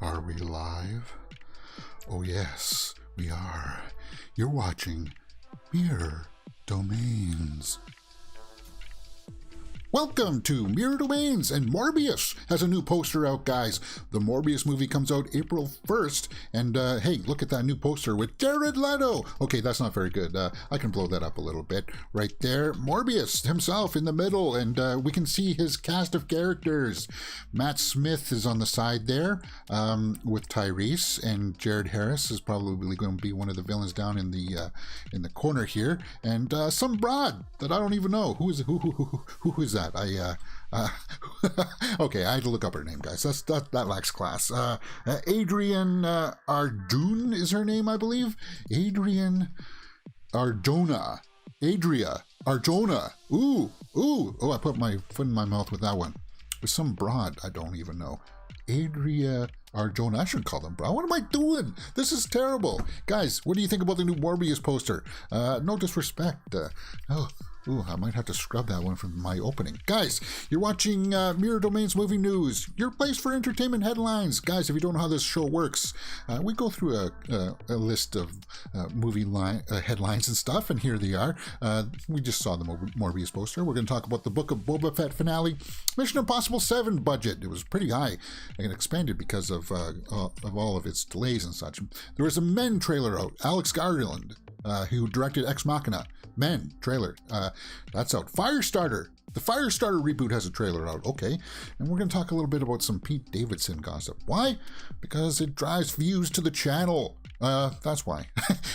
Are we live? Oh yes, we are. You're watching Mirror Domains. Welcome to Mirror Domains, and Morbius has a new poster out, guys. The Morbius movie comes out April 1st, and hey, look at that new poster with Jared Leto. Okay, that's not very good. I can blow that up a little bit. Right there, Morbius himself in the middle, and we can see his cast of characters. Matt Smith is on the side there with Tyrese, and Jared Harris is probably going to be one of the villains down in the corner here, and some broad that I don't even know. Who is that? Okay, I had to look up her name, guys. That lacks class. Adrian Arjun is her name, I believe. Adria Arjona. Ooh. Oh, I put my foot in my mouth with that one. With some broad I don't even know. Adria Arjona. I should call them broad. What am I doing? This is terrible. Guys, what do you think about the new Morbius poster? No disrespect. Ooh, I might have to scrub that one from my opening. Guys, you're watching Mirror Domains Movie News, your place for entertainment headlines. Guys, if you don't know how this show works, we go through a list of movie headlines and stuff, and here they are. We just saw the Morbius poster. We're going to talk about the Book of Boba Fett finale, Mission Impossible 7 budget. It was pretty high and expanded because of all of its delays and such. There was a Men trailer out. Alex Garfield, who directed Ex Machina. Men trailer. That's out. Firestarter. The Firestarter reboot has a trailer out. Okay. And we're going to talk a little bit about some Pete Davidson gossip. Why? Because it drives views to the channel. That's why.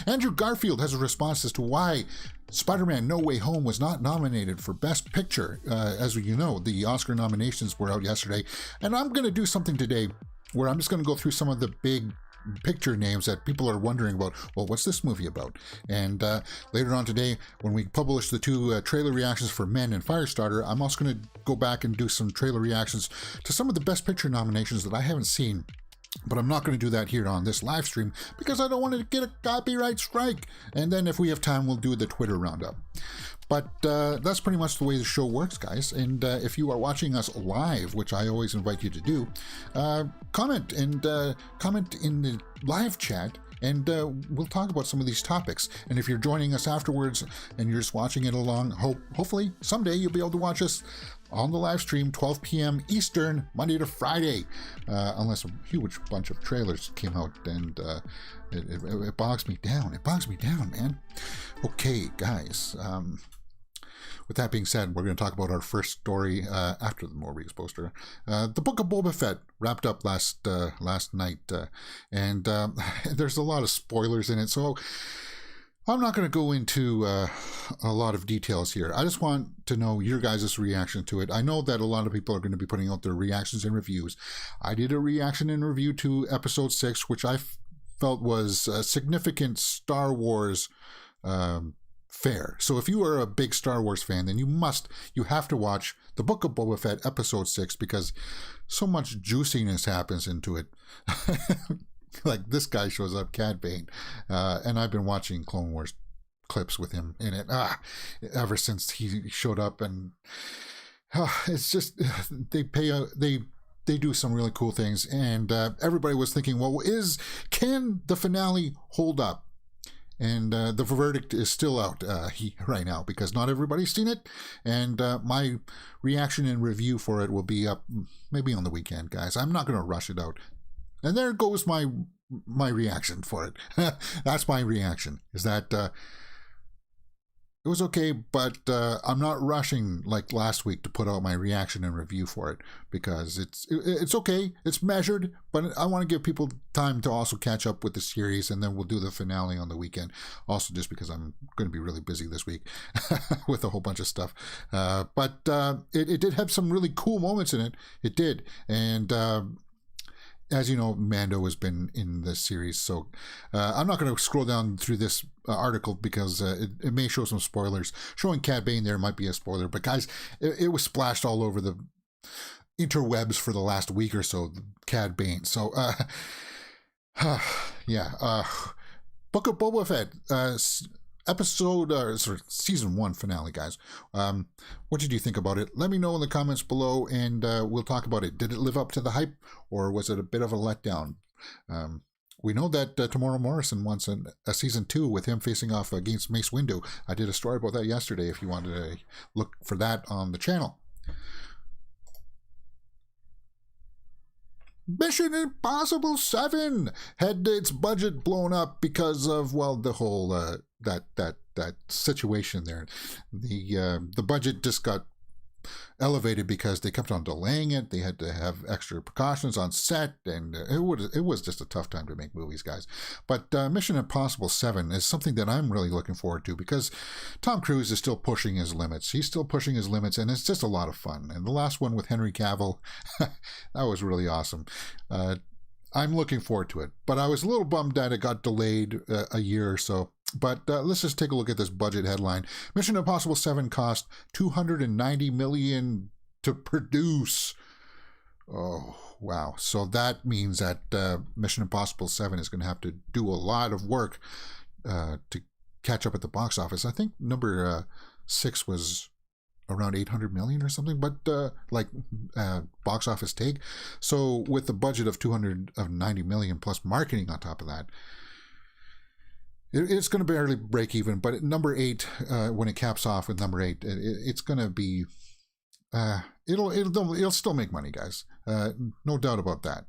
Andrew Garfield has a response as to why Spider-Man No Way Home was not nominated for Best Picture. As you know, the Oscar nominations were out yesterday. And I'm going to do something today where I'm just going to go through some of the big picture names that people are wondering about. Well, what's this movie about? And later on today, when we publish the two trailer reactions for Men and Firestarter, I'm also going to go back and do some trailer reactions to some of the Best Picture nominations that I haven't seen. But I'm not going to do that here on this live stream because I don't want to get a copyright strike. And then if we have time, we'll do the Twitter roundup. But that's pretty much the way the show works, guys. And if you are watching us live, which I always invite you to do, comment in the live chat, and we'll talk about some of these topics. And if you're joining us afterwards and you're just watching it along, hopefully someday you'll be able to watch us on the live stream, 12 p.m. Eastern, Monday to Friday, unless a huge bunch of trailers came out, and it bogs me down. It bogs me down, man. Okay, guys. With that being said, we're going to talk about our first story after the Morbius poster. The Book of Boba Fett wrapped up last night, and there's a lot of spoilers in it, so I'm not going to go into a lot of details here. I just want to know your guys' reaction to it. I know that a lot of people are going to be putting out their reactions and reviews. I did a reaction and review to Episode 6, which I felt was a significant Star Wars fare. So if you are a big Star Wars fan, then you have to watch The Book of Boba Fett Episode 6 because so much juiciness happens into it. Like this guy shows up, Cad Bane, and I've been watching Clone Wars clips with him in it ever since he showed up, and it's just they do some really cool things, and everybody was thinking, well, can the finale hold up? And the verdict is still out right now because not everybody's seen it, and my reaction and review for it will be up maybe on the weekend, guys. I'm not going to rush it out. And there goes my reaction for it. That's my reaction, is that it was okay, but I'm not rushing like last week to put out my reaction and review for it because it's okay, it's measured, but I want to give people time to also catch up with the series, and then we'll do the finale on the weekend. Also, just because I'm going to be really busy this week with a whole bunch of stuff. But it did have some really cool moments in it. It did, and as you know, Mando has been in this series, so I'm not going to scroll down through this article because it may show some spoilers. Showing Cad Bane there might be a spoiler, but guys, it was splashed all over the interwebs for the last week or so, Cad Bane. So, yeah. Book of Boba Fett season 1 finale, guys. What did you think about it? Let me know in the comments below, and we'll talk about it. Did it live up to the hype, or was it a bit of a letdown? We know that Tamora Morrison wants a season 2 with him facing off against Mace Windu. I did a story about that yesterday if you wanted to look for that on the channel. Mission Impossible 7 had its budget blown up because of, well, the whole that situation there. The budget just got elevated because they kept on delaying it. They had to have extra precautions on set, and it was just a tough time to make movies, guys. But Mission Impossible 7 is something that I'm really looking forward to, because Tom Cruise is still pushing his limits. He's still pushing his limits, and it's just a lot of fun. And the last one with Henry Cavill, that was really awesome. I'm looking forward to it, but I was a little bummed that it got delayed a year or so. But let's just take a look at this budget headline. Mission Impossible 7 cost $290 million to produce. Oh, wow. So that means that Mission Impossible 7 is going to have to do a lot of work to catch up at the box office. I think number 6 was around 800 million or something, but box office take. So with the budget of 290 million plus marketing on top of that, it's going to barely break even. But at number 8, when it caps off with number 8, it's going to be it'll still make money, guys. No doubt about that,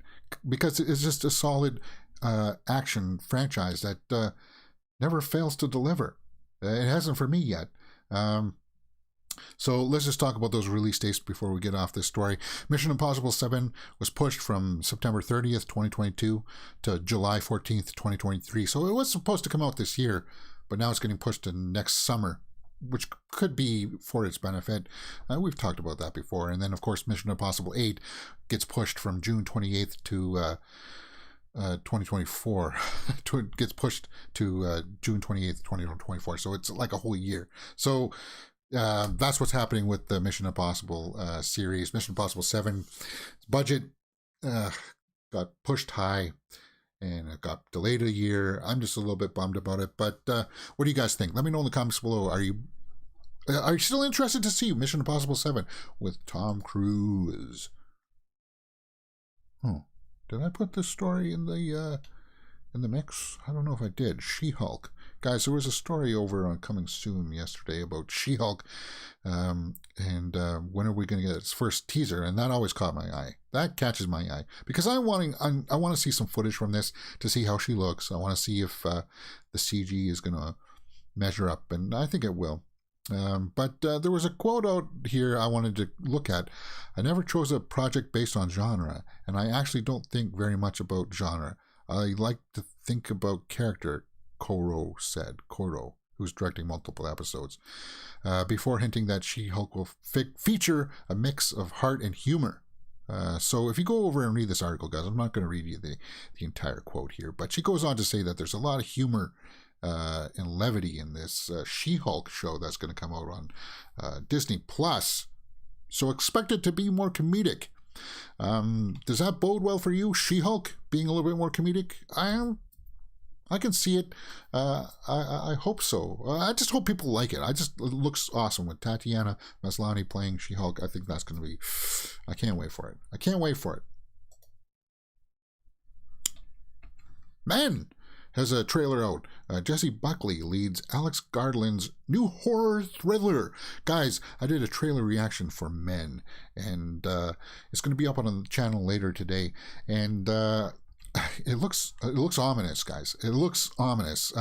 because it's just a solid action franchise that never fails to deliver. It hasn't for me yet. So let's just talk about those release dates before we get off this story. Mission Impossible 7 was pushed from September 30th, 2022 to July 14th, 2023. So it was supposed to come out this year, but now it's getting pushed to next summer, which could be for its benefit. We've talked about that before. And then, of course, Mission Impossible 8 gets pushed from June 28th to 2024. It gets pushed to June 28th, 2024. So it's like a whole year. So that's what's happening with the Mission Impossible series. Mission Impossible 7 budget got pushed high, and it got delayed a year. I'm just a little bit bummed about it, but what do you guys think? Let me know in the comments below. Are you still interested to see Mission Impossible 7 with Tom Cruise? Did I put this story in the mix? I don't know if I did. She-Hulk. Guys, there was a story over on Coming Soon yesterday about She-Hulk, and when are we going to get its first teaser? And that always caught my eye. That catches my eye, because I want to see some footage from this to see how she looks. I want to see if the CG is going to measure up, and I think it will. But there was a quote out here I wanted to look at. I never chose a project based on genre, and I actually don't think very much about genre. I like to think about character, Koro said. Koro, who's directing multiple episodes, before hinting that She-Hulk will feature a mix of heart and humor. So if you go over and read this article, guys, I'm not going to read you the entire quote here, but she goes on to say that there's a lot of humor and levity in this She-Hulk show that's going to come out on Disney Plus. So expect it to be more comedic. Does that bode well for you, She-Hulk being a little bit more comedic? I can see it. I hope so. I just hope people like it. It looks awesome with Tatiana Maslany playing She-Hulk. I think that's going to be, I can't wait for it. I can't wait for it. Men has a trailer out. Jesse Buckley leads Alex Garland's new horror thriller. Guys, I did a trailer reaction for Men, and it's going to be up on the channel later today. And it looks ominous, guys. It looks ominous.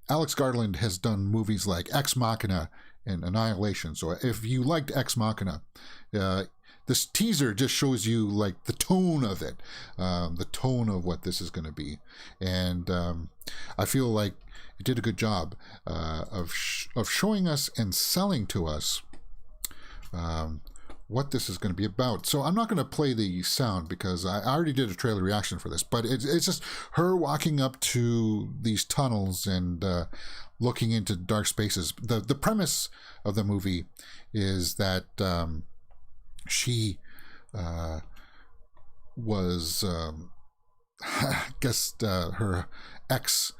Alex Garland has done movies like Ex Machina and Annihilation. So if you liked Ex Machina, this teaser just shows you like the tone of it, the tone of what this is going to be. And I feel like it did a good job of showing us and selling to us what this is going to be about. So I'm not going to play the sound because I already did a trailer reaction for this, but it's just her walking up to these tunnels and looking into dark spaces. The premise of the movie is that she was I guess her ex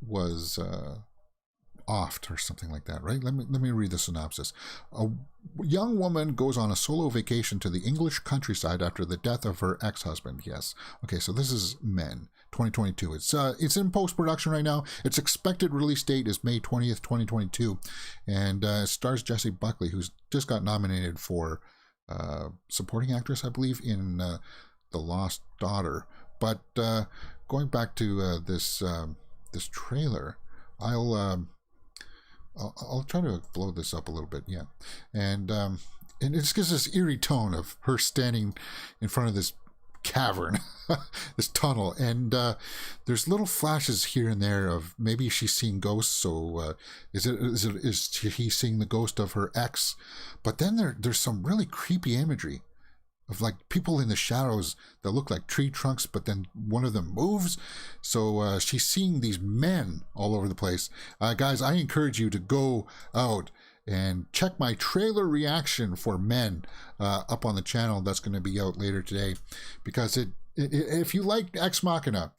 was offed or something like that, right? Let me read the synopsis. A young woman goes on a solo vacation to the English countryside after the death of her ex-husband. Yes. Okay, so this is Men, 2022. It's in post-production right now. Its expected release date is May 20th, 2022, and stars Jessie Buckley, who's just got nominated for supporting actress, I believe, in The Lost Daughter. But going back to this trailer, I'll try to blow this up a little bit, yeah. And it just gives this eerie tone of her standing in front of this cavern, this tunnel, and there's little flashes here and there of maybe she's seeing ghosts. So is he seeing the ghost of her ex? But then there's some really creepy imagery of like people in the shadows that look like tree trunks, but then one of them moves. So she's seeing these men all over the place. Guys, I encourage you to go out and check my trailer reaction for Men up on the channel. That's going to be out later today, because if you like Ex Machina,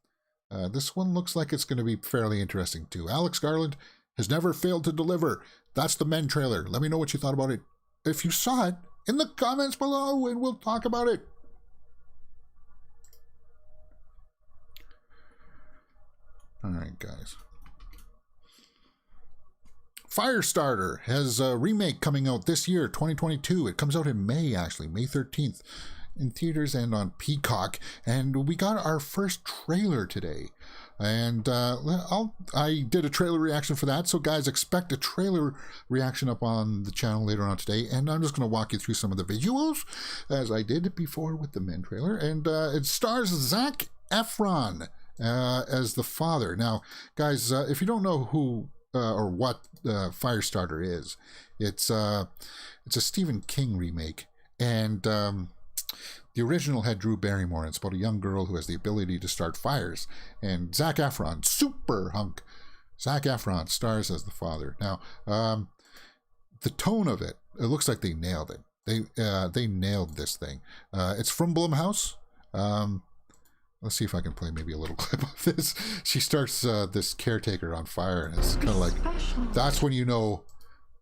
this one looks like it's going to be fairly interesting too. Alex Garland has never failed to deliver. That's the Men trailer. Let me know what you thought about it. If you saw it, in the comments below, and we'll talk about it. All right, guys. Firestarter has a remake coming out this year, 2022. It comes out in May, actually, May 13th, in theaters and on Peacock. And we got our first trailer today. And I did a trailer reaction for that, so guys, expect a trailer reaction up on the channel later on today, and I'm just going to walk you through some of the visuals, as I did before with the Men trailer, and it stars Zac Efron as the father. Now, guys, if you don't know who or what Firestarter is, it's a Stephen King remake, and the original had Drew Barrymore, and it's about a young girl who has the ability to start fires. And Zac Efron, super hunk, Zac Efron stars as the father. Now, the tone of it looks like they nailed it. They nailed this thing. It's from Blumhouse. Let's see if I can play maybe a little clip of this. She starts this caretaker on fire, and it's kind of like, that's when you know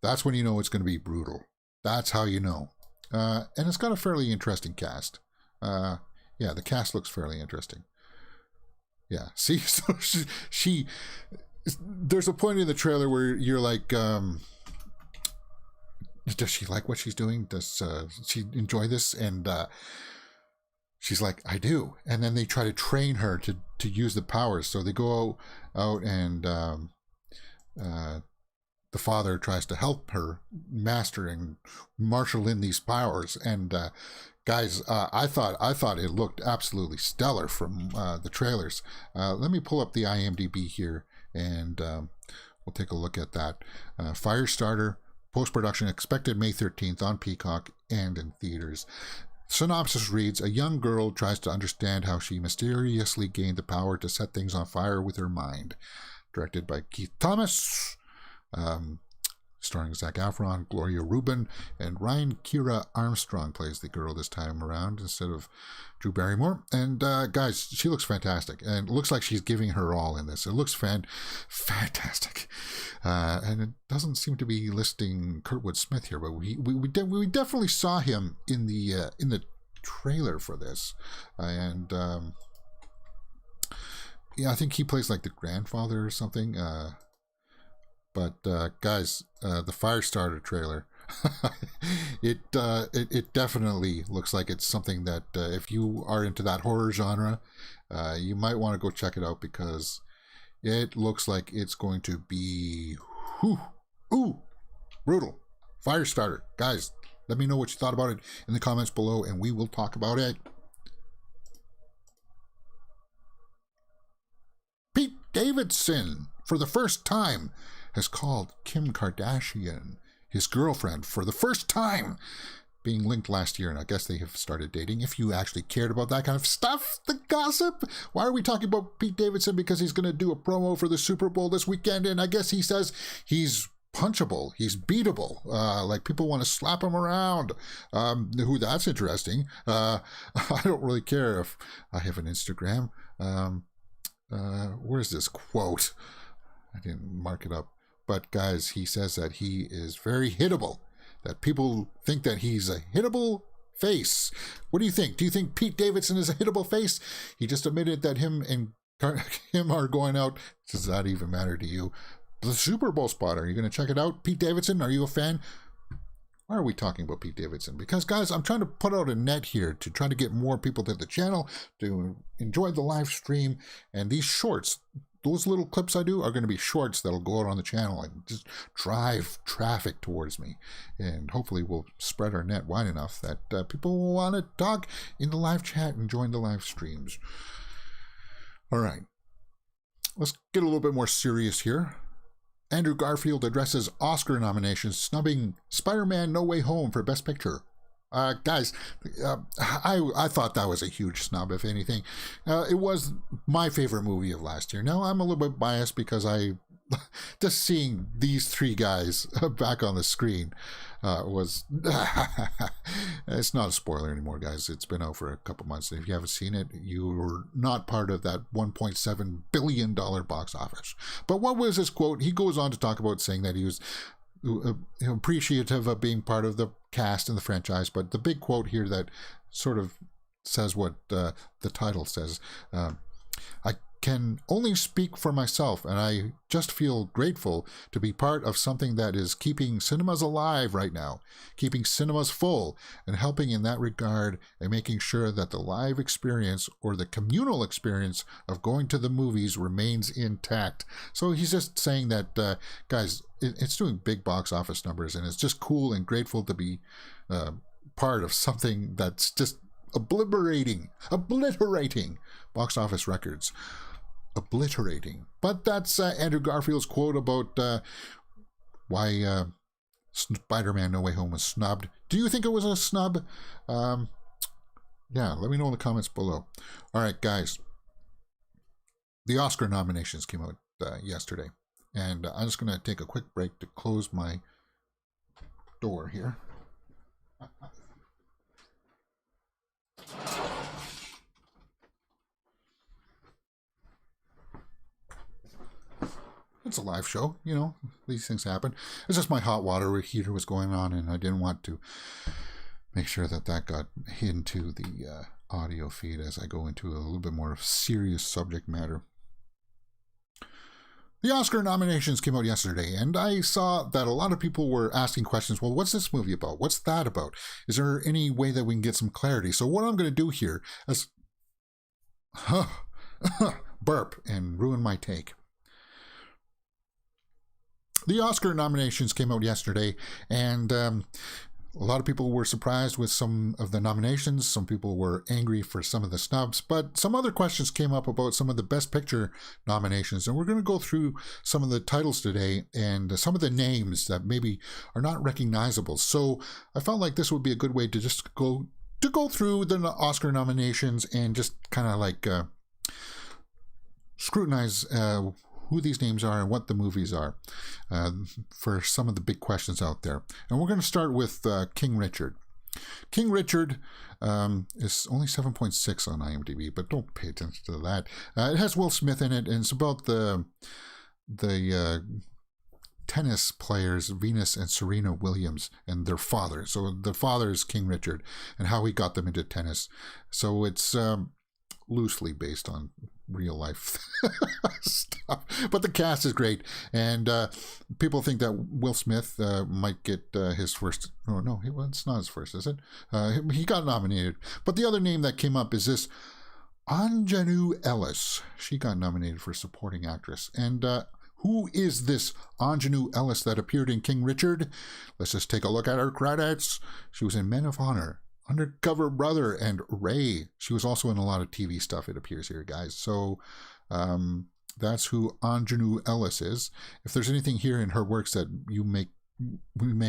it's going to be brutal. That's how you know. And it's got a fairly interesting cast. Yeah, the cast looks fairly interesting. Yeah, see, so she there's a point in the trailer where you're like, does she like what she's doing? Does she enjoy this? And she's like, I do. And then they try to train her to use the powers. So they go out and the father tries to help her master and marshal in these powers. And guys, I thought it looked absolutely stellar from the trailers. Let me pull up the IMDb here, and we'll take a look at that. Firestarter, post-production expected May 13th on Peacock and in theaters. Synopsis reads, a young girl tries to understand how she mysteriously gained the power to set things on fire with her mind. Directed by Keith Thomas. Starring Zac Efron, Gloria Rubin, and Ryan Kira Armstrong plays the girl this time around instead of Drew Barrymore. And guys, she looks fantastic, and it looks like she's giving her all in this. It looks fantastic, and it doesn't seem to be listing Kurtwood Smith here, but we definitely saw him in the trailer for this, and yeah, I think he plays like the grandfather or something. But guys, the Firestarter trailer, it definitely looks like it's something that if you are into that horror genre, you might want to go check it out, because it looks like it's going to be brutal. Firestarter, guys, let me know what you thought about it in the comments below, and we will talk about it. Pete Davidson, for the first time, has called Kim Kardashian his girlfriend for the first time, being linked last year, and I guess they have started dating. If you actually cared about that kind of stuff, the gossip, why are we talking about Pete Davidson? Because he's going to do a promo for the Super Bowl this weekend, and I guess he says he's punchable, he's beatable, like people want to slap him around. That's interesting. I don't really care if I have an Instagram. Where's this quote? I didn't mark it up. But guys, he says that he is very hittable. That people think that he's a hittable face. What do you think? Do you think Pete Davidson is a hittable face? He just admitted that him and him are going out. Does that even matter to you? The Super Bowl spot. Are you going to check it out? Pete Davidson, are you a fan? Why are we talking about Pete Davidson? Because, guys, I'm trying to put out a net here to try to get more people to the channel to enjoy the live stream. And these shorts, those little clips I do are going to be shorts that'll go out on the channel and just drive traffic towards me. And hopefully we'll spread our net wide enough that people will want to talk in the live chat and join the live streams. All right. Let's get a little bit more serious here. Andrew Garfield addresses Oscar nominations, snubbing Spider-Man No Way Home for Best Picture. Guys, I thought that was a huge snub, if anything. It was my favorite movie of last year. Now, I'm a little bit biased because just seeing these three guys back on the screen was... It's not a spoiler anymore, guys. It's been out for a couple months. If you haven't seen it, you're not part of that $1.7 billion box office. But what was his quote? He goes on to talk about saying that he was appreciative of being part of the cast and the franchise. But the big quote here that sort of says what the title says, I can only speak for myself, and I just feel grateful to be part of something that is keeping cinemas alive right now, keeping cinemas full, and helping in that regard, and making sure that the live experience or the communal experience of going to the movies remains intact. So he's just saying that, guys, it's doing big box office numbers, and it's just cool and grateful to be part of something that's just obliterating box office records. Obliterating. But that's Andrew Garfield's quote about why Spider-Man No Way Home was snubbed. Do you think it was a snub? Yeah, let me know in the comments below. All right, guys. The Oscar nominations came out yesterday. And I'm just going to take a quick break to close my door here. It's a live show, you know, these things happen. It's just my hot water heater was going on, and I didn't want to make sure that got into the audio feed as I go into a little bit more serious subject matter. The Oscar nominations came out yesterday, and I saw that a lot of people were asking questions. Well, what's this movie about? What's that about? Is there any way that we can get some clarity? So what I'm going to do here is burp and ruin my take. The Oscar nominations came out yesterday, and a lot of people were surprised with some of the nominations. Some people were angry for some of the snubs, but some other questions came up about some of the Best Picture nominations, and we're going to go through some of the titles today and some of the names that maybe are not recognizable. So I felt like this would be a good way to just go through the Oscar nominations and just kind of like scrutinize who these names are and what the movies are for some of the big questions out there. And we're going to start with King Richard. King Richard is only 7.6 on IMDb, but don't pay attention to that. It has Will Smith in it, and it's about the tennis players Venus and Serena Williams and their father. So the father is King Richard and how he got them into tennis. So it's loosely based on real life stuff, but the cast is great, and people think that Will Smith might get his first. Oh no, it's not his first, is it? He got nominated, but the other name that came up is this Aunjanue Ellis. She got nominated for supporting actress, and who is this Aunjanue Ellis that appeared in King Richard? Let's just take a look at her credits. She was in Men of Honor, Undercover Brother, and Ray. She was also in a lot of TV stuff, it appears here, guys. So that's who Aunjanue Ellis is. If there's anything here in her works that you may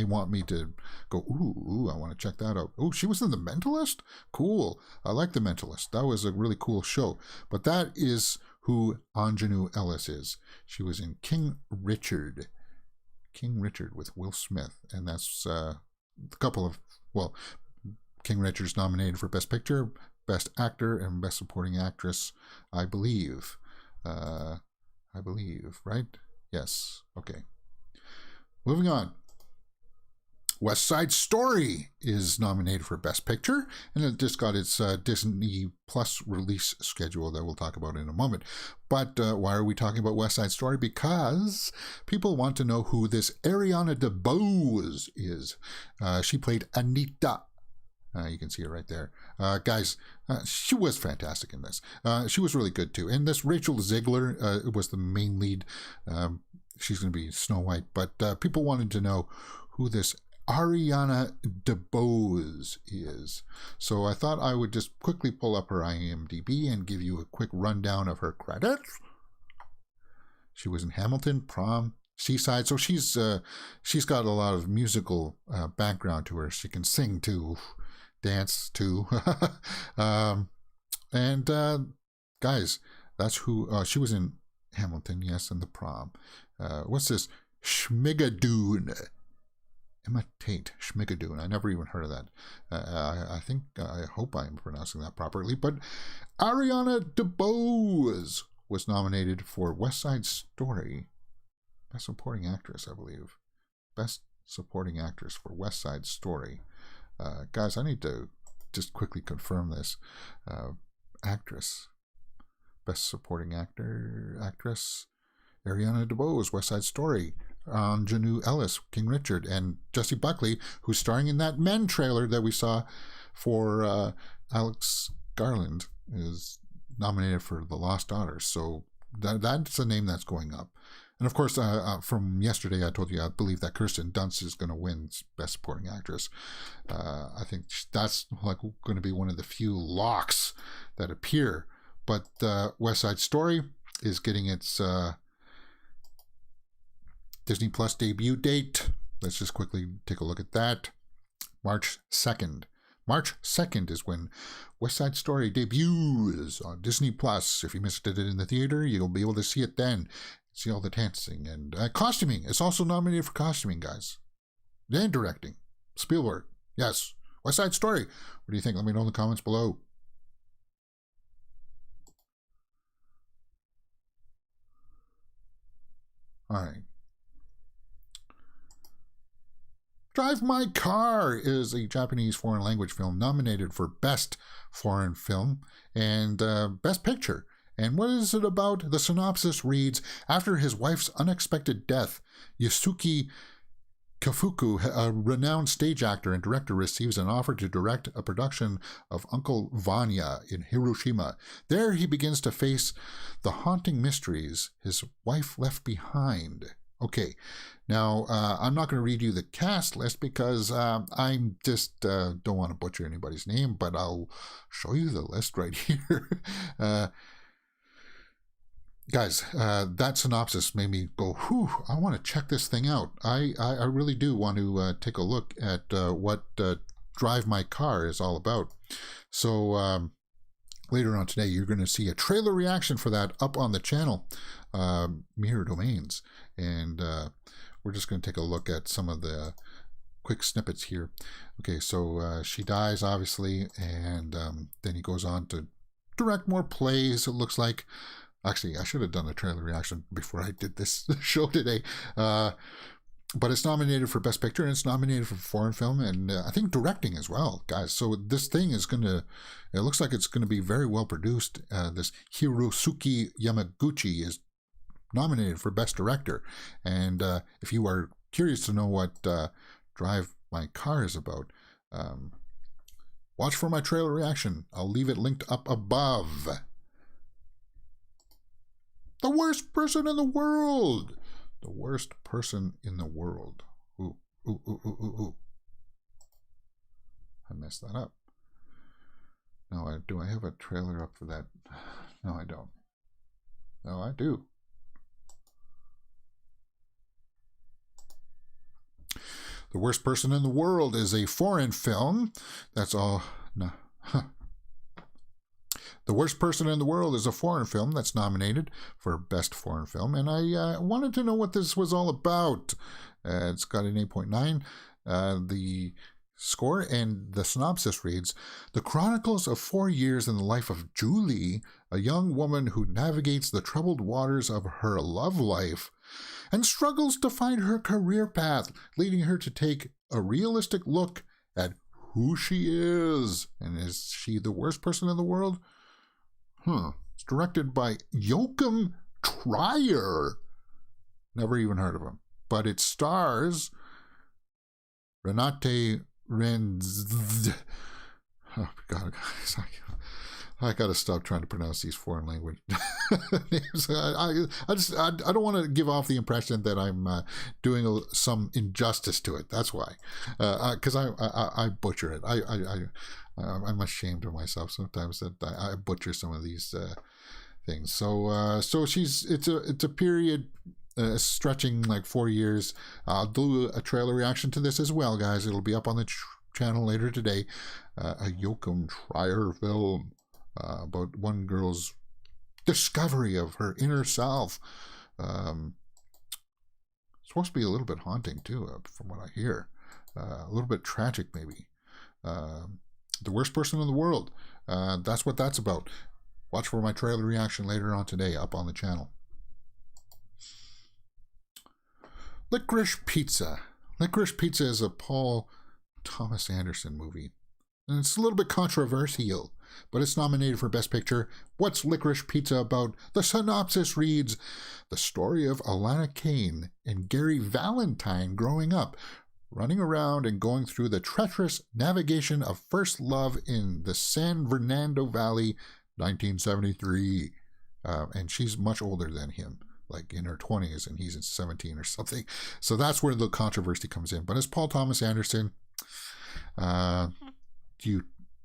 want me to go, ooh, I want to check that out. Oh, she was in The Mentalist? Cool. I like The Mentalist. That was a really cool show. But that is who Aunjanue Ellis is. She was in King Richard. King Richard with Will Smith. And that's a couple of, well, King Richard's nominated for Best Picture, Best Actor, and Best Supporting Actress, I believe. Right? Yes. Okay. Moving on. West Side Story is nominated for Best Picture, and it just got its Disney Plus release schedule that we'll talk about in a moment. But why are we talking about West Side Story? Because people want to know who this Ariana DeBose is. She played Anita. You can see it right there. Guys, she was fantastic in this. She was really good too. And this Rachel Ziegler was the main lead. She's going to be Snow White. But people wanted to know who this Ariana DeBose is. So I thought I would just quickly pull up her IMDb and give you a quick rundown of her credits. She was in Hamilton, Prom, Seaside. So she's got a lot of musical background to her. She can sing too, dance too. Guys, that's who she was in Hamilton, yes, and the Prom. What's this? Schmigadoon. Imitate Schmigadoon. I never even heard of that. I hope I'm pronouncing that properly. But Ariana DeBose was nominated for West Side Story. Best Supporting Actress, I believe. Best Supporting Actress for West Side Story. Guys, I need to just quickly confirm this. Actress. Best Supporting Actress. Ariana DeBose, West Side Story. Janu Ellis, King Richard, and Jessie Buckley, who's starring in that Men trailer that we saw for Alex Garland, is nominated for The Lost Daughters. So that's a name that's going up. And of course, from yesterday, I told you I believe that Kirsten Dunst is going to win Best Supporting Actress. I think that's like going to be one of the few locks that appear. But West Side Story is getting its Disney Plus debut date. Let's just quickly take a look at that. March 2nd. March 2nd is when West Side Story debuts on Disney Plus. If you missed it in the theater, you'll be able to see it then. See all the dancing and costuming. It's also nominated for costuming, guys. And directing. Spielberg. Yes. West Side Story. What do you think? Let me know in the comments below. All right. Drive My Car is a Japanese foreign language film nominated for Best Foreign Film and Best Picture. And what is it about? The synopsis reads, after his wife's unexpected death, Yusuke Kafuku, a renowned stage actor and director, receives an offer to direct a production of Uncle Vanya in Hiroshima. There he begins to face the haunting mysteries his wife left behind. Okay, now I'm not going to read you the cast list because I just don't want to butcher anybody's name, but I'll show you the list right here. Guys, that synopsis made me go, whew, I want to check this thing out. I really do want to take a look at what Drive My Car is all about. So later on today, you're going to see a trailer reaction for that up on the channel, Mirror Domains. And we're just going to take a look at some of the quick snippets here. Okay, so she dies, obviously, and then he goes on to direct more plays, it looks like. Actually, I should have done a trailer reaction before I did this show today. But it's nominated for Best Picture, and it's nominated for Foreign Film, and I think directing as well, guys. So this thing is going to, it looks like it's going to be very well produced. This Hirosuke Yamaguchi is nominated for Best Director. And if you are curious to know what Drive My Car is about, watch for my trailer reaction. I'll leave it linked up above. The worst person in the world. The worst person in the world. Ooh, ooh, ooh, ooh, ooh, ooh. I messed that up. No, do I have a trailer up for that? No, I don't. No, I do. The Worst Person in the World is a foreign film. That's all. No. The Worst Person in the World is a foreign film that's nominated for Best Foreign Film, and I wanted to know what this was all about. It's got an 8.9. The score and the synopsis reads, the chronicles of 4 years in the life of Julie, a young woman who navigates the troubled waters of her love life and struggles to find her career path, leading her to take a realistic look at who she is. And is she the worst person in the world? It's directed by Joachim Trier. Never even heard of him. But it stars Renate Renz. Oh, God, guys. I got to stop trying to pronounce these foreign language names. I don't want to give off the impression that I'm doing some injustice to it. That's why, because I butcher it. I'm ashamed of myself sometimes that I butcher some of these things. So it's a period stretching like 4 years. I'll do a trailer reaction to this as well, guys. It'll be up on the channel later today. A Joachim Trier film. About one girl's discovery of her inner self. It's supposed to be a little bit haunting too, from what I hear. A little bit tragic, maybe. The worst person in the world. That's what that's about. Watch for my trailer reaction later on today, up on the channel. Licorice Pizza. Licorice Pizza is a Paul Thomas Anderson movie. And it's a little bit controversial, but it's nominated for Best Picture. What's Licorice Pizza about? The synopsis reads, the story of Alana Kane and Gary Valentine growing up, running around and going through the treacherous navigation of first love in the San Fernando Valley, 1973. And she's much older than him, like in her 20s, and he's in 17 or something. So that's where the controversy comes in. But it's Paul Thomas Anderson. Do you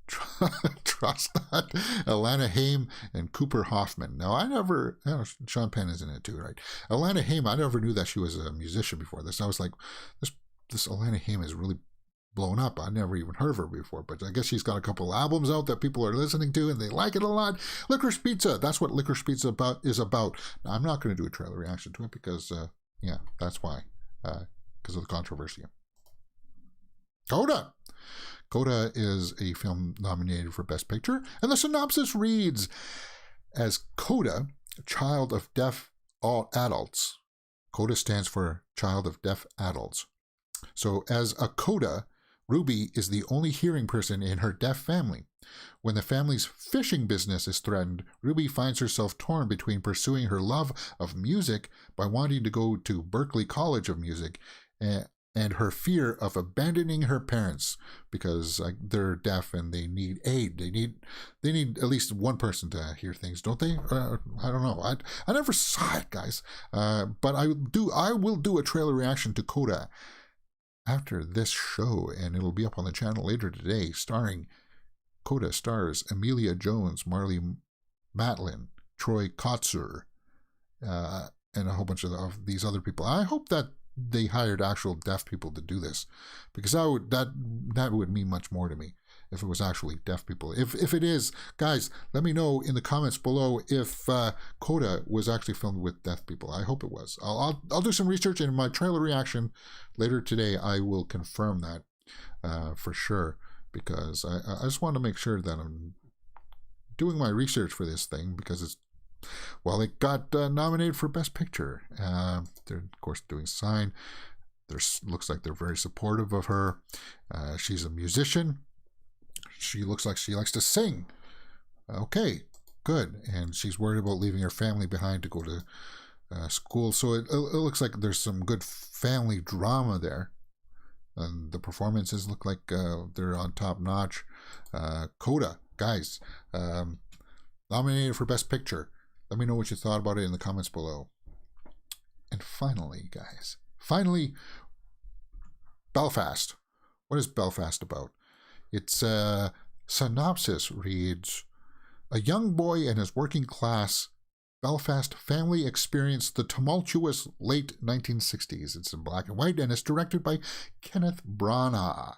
trust that? Alana Haim and Cooper Hoffman. Now, Sean Penn is in it too, right? Alana Haim, I never knew that she was a musician before this. I was like, this Alana Haim is really blown up. I never even heard of her before, but I guess she's got a couple albums out that people are listening to and they like it a lot. Licorice Pizza, that's what Licorice Pizza is about. Now, I'm not going to do a trailer reaction to it because, that's why, because of the controversy. Coda. Coda is a film nominated for Best Picture, and the synopsis reads, as Coda, child of deaf adults. Coda stands for Child of Deaf Adults. So as a Coda, Ruby is the only hearing person in her deaf family. When the family's fishing business is threatened, Ruby finds herself torn between pursuing her love of music by wanting to go to Berklee College of Music and her fear of abandoning her parents because they're deaf and they need aid. They need at least one person to hear things, don't they? I don't know. I never saw it, guys. But I will do a trailer reaction to Coda after this show, and it'll be up on the channel later today. Coda stars Emilia Jones, Marley Matlin, Troy Kotsur, and a whole bunch of these other people. I hope that they hired actual deaf people to do this, because that would mean much more to me if it was actually deaf people. If it is, guys, let me know in the comments below if Coda was actually filmed with deaf people. I hope it was. I'll do some research, and in my trailer reaction later today I will confirm that for sure, because I just want to make sure that I'm doing my research for this thing, because it got nominated for Best Picture. They're, of course, doing Sign. Looks like they're very supportive of her. She's a musician. She looks like she likes to sing. Okay, good. And she's worried about leaving her family behind to go to school. So it looks like there's some good family drama there. And the performances look like they're on top notch. Coda, guys, nominated for Best Picture. Let me know what you thought about it in the comments below. And finally, guys, Belfast. What is Belfast about? Its synopsis reads, a young boy and his working class Belfast family experienced the tumultuous late 1960s. It's in black and white, and it's directed by Kenneth Branagh.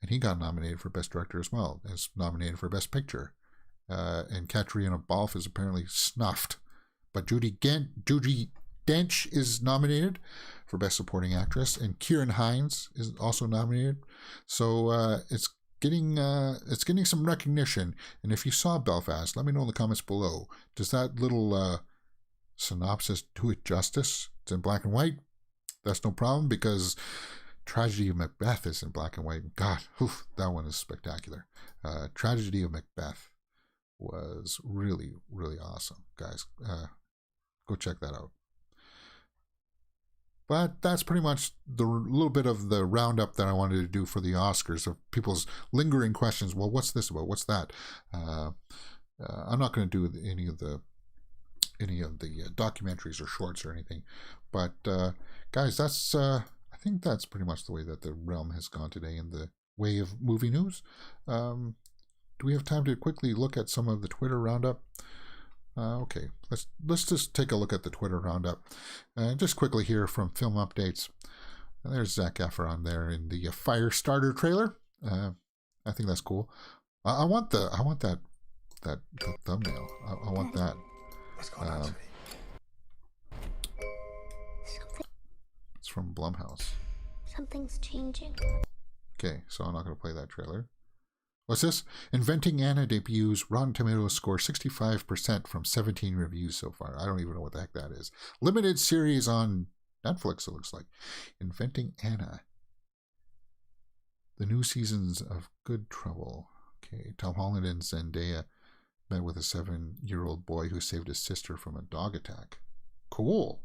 And he got nominated for Best Director as well. It's nominated for Best Picture. And Katrina Balfe is apparently snuffed. But Judi Dench is nominated for Best Supporting Actress, and Ciarán Hinds is also nominated. So it's getting some recognition. And if you saw Belfast, let me know in the comments below. Does that little synopsis, do it justice. It's in black and white. That's no problem because Tragedy of Macbeth is in black and white. God, oof, that one is spectacular. Tragedy of Macbeth was really, really awesome, guys. Go check that out. But that's pretty much the little bit of the roundup that I wanted to do for the Oscars of people's lingering questions. Well, what's this about? What's that? I'm not going to do any of the documentaries or shorts or anything. But guys, that's I think that's pretty much the way that the realm has gone today in the way of movie news. Do we have time to quickly look at some of the Twitter roundup? Okay, let's just take a look at the Twitter roundup. Just quickly here from Film Updates. There's Zac Efron there in the Firestarter trailer. I think that's cool. I want that thumbnail. I want that. What's going on, sweetie? It's from Blumhouse. Something's changing. Okay, so I'm not going to play that trailer. What's this? Inventing Anna debuts. Rotten Tomatoes score 65% from 17 reviews so far. I don't even know what the heck that is. Limited series on Netflix, it looks like. Inventing Anna. The new seasons of Good Trouble. Okay, Tom Holland and Zendaya met with a 7-year-old boy who saved his sister from a dog attack. Cool.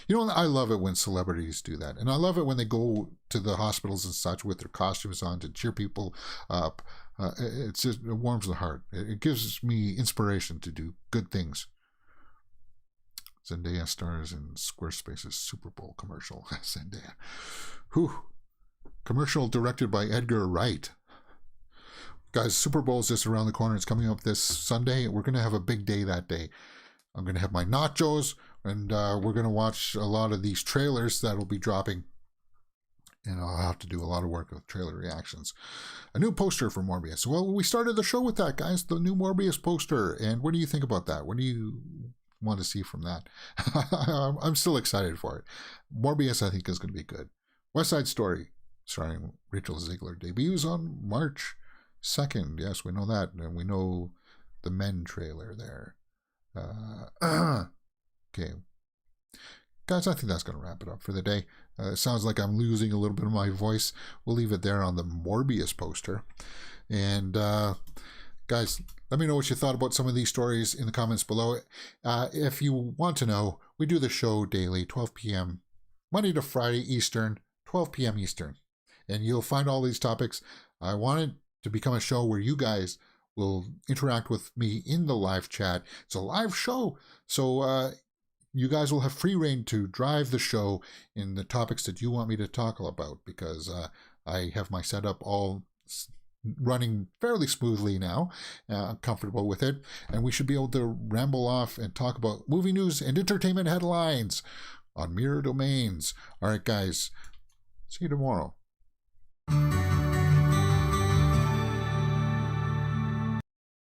You know, I love it when celebrities do that. And I love it when they go to the hospitals and such with their costumes on to cheer people up. It warms the heart. It gives me inspiration to do good things. Zendaya stars in Squarespace's Super Bowl commercial. Zendaya. Whew. Commercial directed by Edgar Wright. Guys, Super Bowl is just around the corner. It's coming up this Sunday. We're going to have a big day that day. I'm going to have my nachos, and we're going to watch a lot of these trailers that will be dropping. And I'll have to do a lot of work with trailer reactions. A new poster for Morbius. Well, we started the show with that, guys. The new Morbius poster. And what do you think about that? What do you want to see from that? I'm still excited for it. Morbius, I think, is going to be good. West Side Story, starring Rachel Zegler, debuts on March 2nd. Yes, we know that. And we know the Men trailer there. Okay. Guys, I think that's going to wrap it up for the day. It sounds like I'm losing a little bit of my voice. We'll leave it there on the Morbius poster. And guys, let me know what you thought about some of these stories in the comments below. If you want to know, we do the show daily, 12 p.m. Monday to Friday Eastern, 12 p.m. Eastern. And you'll find all these topics. I want it to become a show where you guys will interact with me in the live chat. It's a live show. So you guys will have free reign to drive the show in the topics that you want me to talk about, because I have my setup all running fairly smoothly now. I'm comfortable with it. And we should be able to ramble off and talk about movie news and entertainment headlines on Mirror Domains. All right, guys. See you tomorrow.